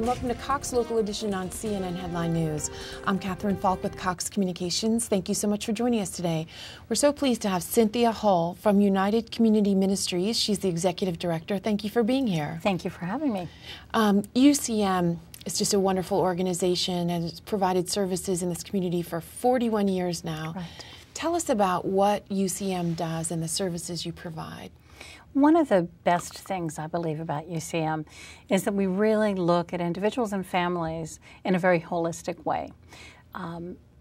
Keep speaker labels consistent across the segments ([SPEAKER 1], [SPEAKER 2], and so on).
[SPEAKER 1] and welcome to Cox Local Edition on CNN Headline News. I'm Catherine Falk with Cox Communications. Thank you so much for joining us today. We're so pleased to have Cynthia Hull from United Community Ministries. She's the Executive Director. Thank you for being here.
[SPEAKER 2] Thank you for having me.
[SPEAKER 1] UCM is just a wonderful organization and has provided services in this community for 41 years now.
[SPEAKER 2] Right.
[SPEAKER 1] Tell us about what UCM does and the services you provide.
[SPEAKER 2] One of the best things I believe about UCM is that we really look at individuals and families in a very holistic way.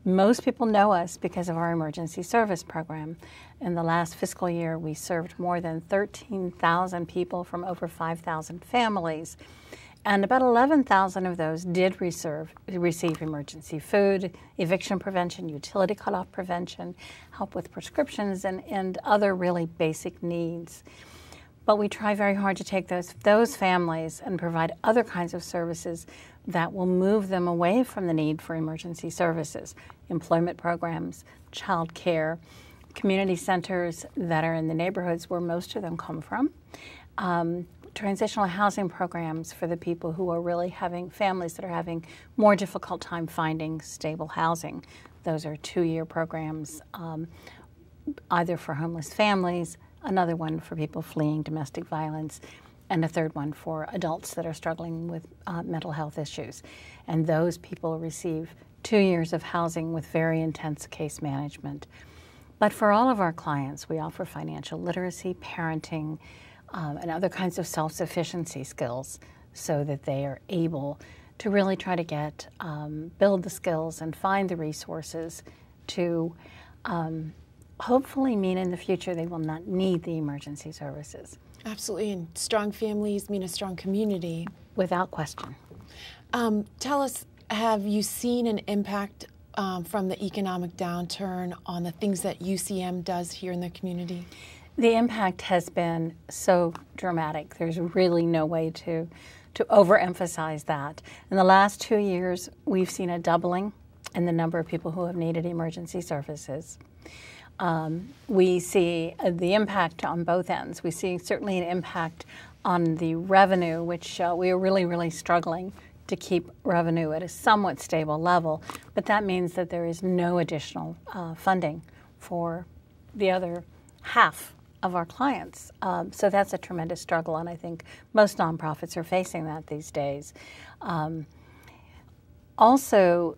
[SPEAKER 2] Most people know us because of our emergency service program. In the last fiscal year, we served more than 13,000 people from over 5,000 families. And about 11,000 of those did receive emergency food, eviction prevention, utility cutoff prevention, help with prescriptions, and other really basic needs. But we try very hard to take those families and provide other kinds of services that will move them away from the need for emergency services. Employment programs, child care, community centers that are in the neighborhoods where most of them come from, transitional housing programs for the people who are really having families that are having more difficult time finding stable housing. Those are 2-year programs, either for homeless families, another one for people fleeing domestic violence, and a third one for adults that are struggling with mental health issues. And those people receive 2 years of housing with very intense case management. But for all of our clients, we offer financial literacy, parenting, and other kinds of self-sufficiency skills so that they are able to really try to get, build the skills and find the resources to hopefully mean in the future they will not need the emergency services.
[SPEAKER 1] Absolutely, and strong families mean a strong community.
[SPEAKER 2] Without question.
[SPEAKER 1] Tell us, have you seen an impact from the economic downturn on the things that UCM does here in the community?
[SPEAKER 2] The impact has been so dramatic. There's really no way to overemphasize that. In the last 2 years, we've seen a doubling in the number of people who have needed emergency services. We see the impact on both ends. We see certainly an impact on the revenue, which we are really struggling to keep revenue at a somewhat stable level, but that means that there is no additional funding for the other half of our clients. So that's a tremendous struggle, and I think most nonprofits are facing that these days. Also,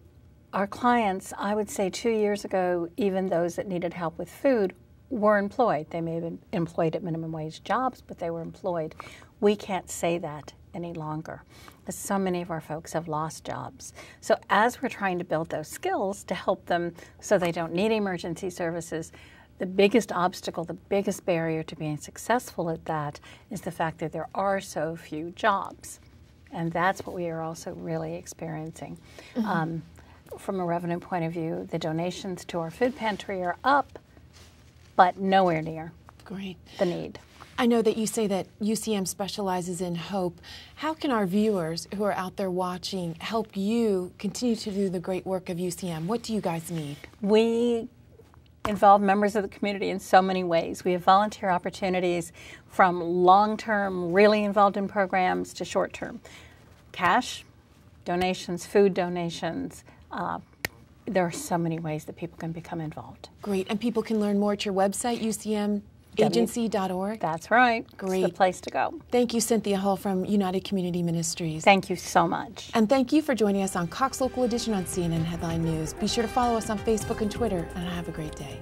[SPEAKER 2] our clients, I would say 2 years ago, even those that needed help with food were employed. They may have been employed at minimum wage jobs, but they were employed. We can't say that any longer, because so many of our folks have lost jobs. So as we're trying to build those skills to help them so they don't need emergency services, the biggest obstacle, the biggest barrier to being successful at that is the fact that there are so few jobs. And that's what we are also really experiencing. Mm-hmm. From a revenue point of view, the donations to our food pantry are up, but nowhere near the need.
[SPEAKER 1] I know that you say that UCM specializes in hope. How can our viewers who are out there watching help you continue to do the great work of UCM? What do you guys need?
[SPEAKER 2] We involve members of the community in so many ways. We have volunteer opportunities from long-term, really involved in programs, to short-term. Cash donations, food donations. There are so many ways that people can become involved.
[SPEAKER 1] Great. And people can learn more at your website, ucmagency.org?
[SPEAKER 2] That's right.
[SPEAKER 1] Great.
[SPEAKER 2] It's the place to go.
[SPEAKER 1] Thank you, Cynthia Hull from United Community Ministries.
[SPEAKER 2] Thank you so much.
[SPEAKER 1] And thank you for joining us on Cox Local Edition on CNN Headline News. Be sure to follow us on Facebook and Twitter, and have a great day.